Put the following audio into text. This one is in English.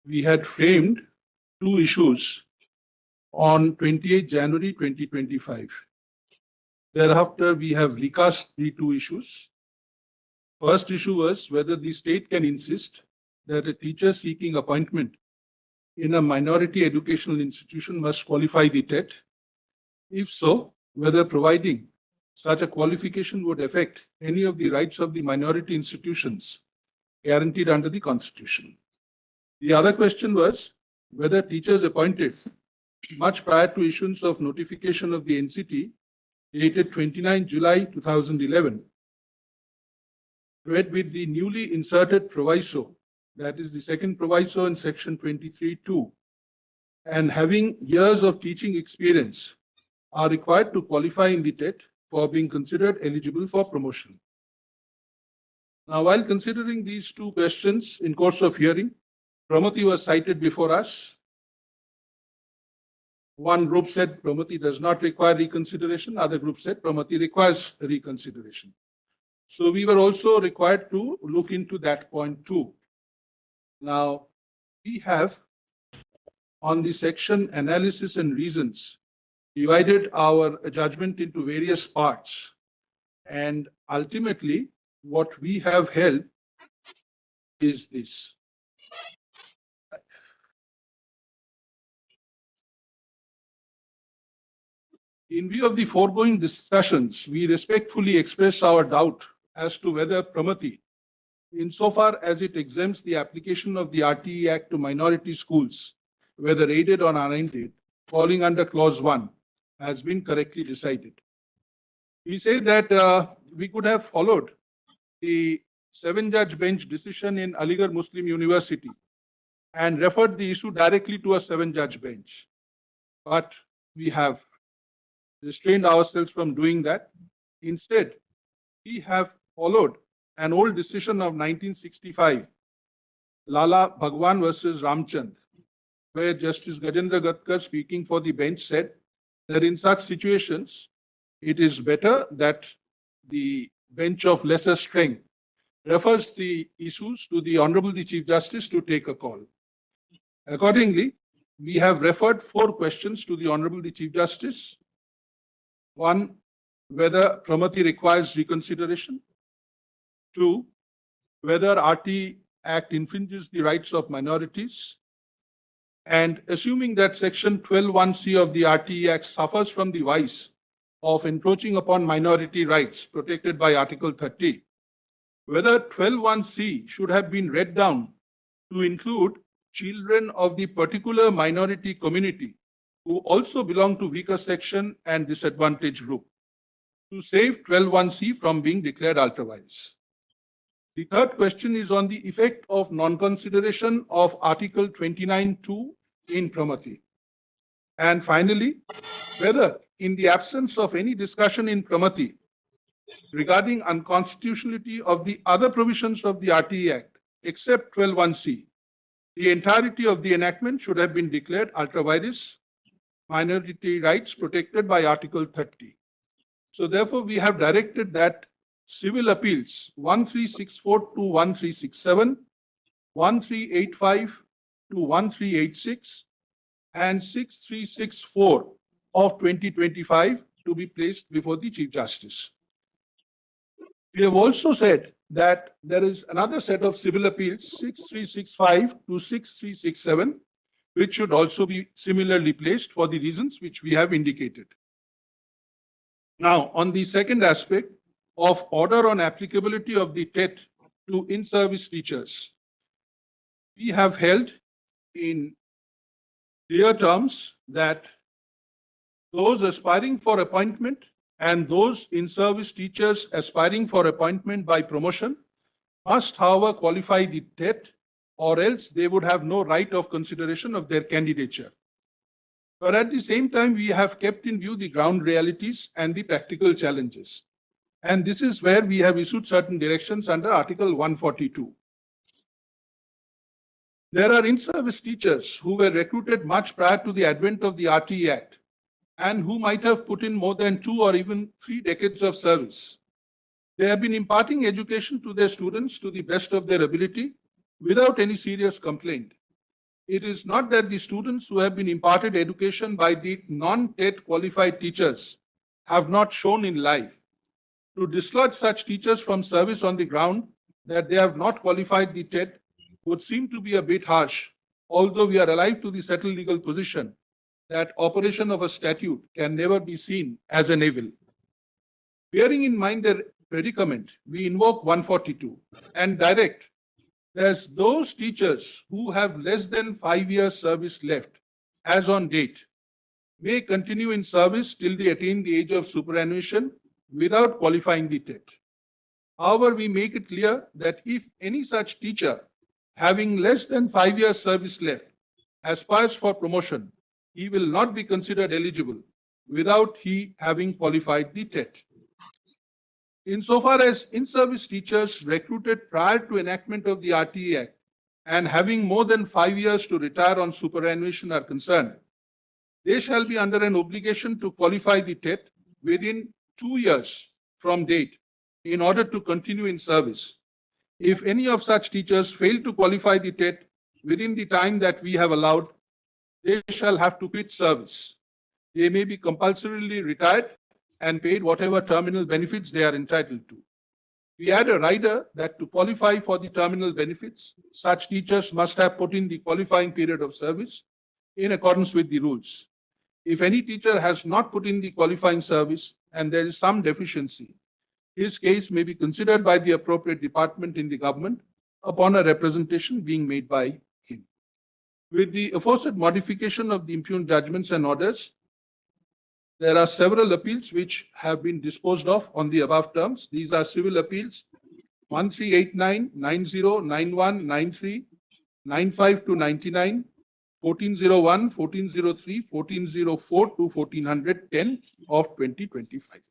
we had framed two issues on 28 January 2025. Thereafter, we have recast the two issues. First issue was whether the state can insist that a teacher seeking appointment in a minority educational institution must qualify the TET. If so, whether providing such a qualification would affect any of the rights of the minority institutions guaranteed under the Constitution. The other question was whether teachers appointed much prior to issuance of notification of the NCT dated 29 July 2011, read with the newly inserted proviso, that is the second proviso in section 23(2), and having years of teaching experience are required to qualify in the TET for being considered eligible for promotion. Now, while considering these two questions in course of hearing, Pramati was cited before us. One group said Pramati does not require reconsideration. Other group said Pramati requires reconsideration. So we were also required to look into that point too. Now, we have on the section analysis and reasons divided our judgment into various parts. And ultimately, what we have held is this. In view of the foregoing discussions, we respectfully express our doubt as to whether Pramati, insofar as it exempts the application of the RTE Act to minority schools, whether aided or unaided, falling under Clause 1, has been correctly decided. We say that we could have followed the 7-judge bench decision in Aligarh Muslim University and referred the issue directly to a 7-judge bench. But we have restrained ourselves from doing that. Instead, we have followed an old decision of 1965, Lala Bhagwan versus Ramchand, where Justice Gajendra Gatkar, speaking for the bench, said that in such situations, it is better that the bench of lesser strength refers the issues to the Honorable the Chief Justice to take a call. Accordingly, we have referred 4 questions to the Honorable the Chief Justice. 1, whether Pramati requires reconsideration. 2, whether RT Act infringes the rights of minorities. And assuming that Section 12(1)(c) of the RTE Act suffers from the vice of encroaching upon minority rights protected by Article 30, whether 12(1)(c) should have been read down to include children of the particular minority community who also belong to weaker section and disadvantaged group, to save 12(1)(c) from being declared ultra-vires. The third question is on the effect of non-consideration of Article 29(2) in Pramati. And finally, whether in the absence of any discussion in Pramati regarding unconstitutionality of the other provisions of the RTE Act, except 12(1)(c), the entirety of the enactment should have been declared ultra-vires, minority rights protected by Article 30. So therefore, we have directed that civil appeals 1364 to 1367, 1385 to 1386, and 6364 of 2025 to be placed before the Chief Justice. We have also said that there is another set of civil appeals 6365 to 6367, which should also be similarly placed for the reasons which we have indicated. Now, on the second aspect of order on applicability of the TET to in-service teachers, we have held in clear terms that those aspiring for appointment and those in-service teachers aspiring for appointment by promotion must, however, qualify the TET, or else they would have no right of consideration of their candidature. But at the same time, we have kept in view the ground realities and the practical challenges. And this is where we have issued certain directions under Article 142. There are in-service teachers who were recruited much prior to the advent of the RTE Act and who might have put in more than 2 or even 3 decades of service. They have been imparting education to their students to the best of their ability without any serious complaint. It is not that the students who have been imparted education by the non-TET qualified teachers have not shown in life. To dislodge such teachers from service on the ground that they have not qualified the TET would seem to be a bit harsh, although we are alive to the settled legal position that operation of a statute can never be seen as an evil. Bearing in mind their predicament, we invoke 142 and direct that those teachers who have less than 5 years service left as on date may continue in service till they attain the age of superannuation without qualifying the TET. However, we make it clear that if any such teacher having less than 5 years service left aspires for promotion, he will not be considered eligible without he having qualified the TET. Insofar as in-service teachers recruited prior to enactment of the RTE Act and having more than 5 years to retire on superannuation are concerned, they shall be under an obligation to qualify the TET within 2 years from date in order to continue in service. If any of such teachers fail to qualify the TET within the time that we have allowed, they shall have to quit service. They may be compulsorily retired and paid whatever terminal benefits they are entitled to. We add a rider that to qualify for the terminal benefits, such teachers must have put in the qualifying period of service in accordance with the rules. If any teacher has not put in the qualifying service and there is some deficiency, his case may be considered by the appropriate department in the government upon a representation being made by him. With the aforesaid modification of the impugned judgments and orders, there are several appeals which have been disposed of on the above terms. These are civil appeals 1389, 90, 91, 93, 95 to 99, 1401, 1403, 1404 to 1410 of 2025.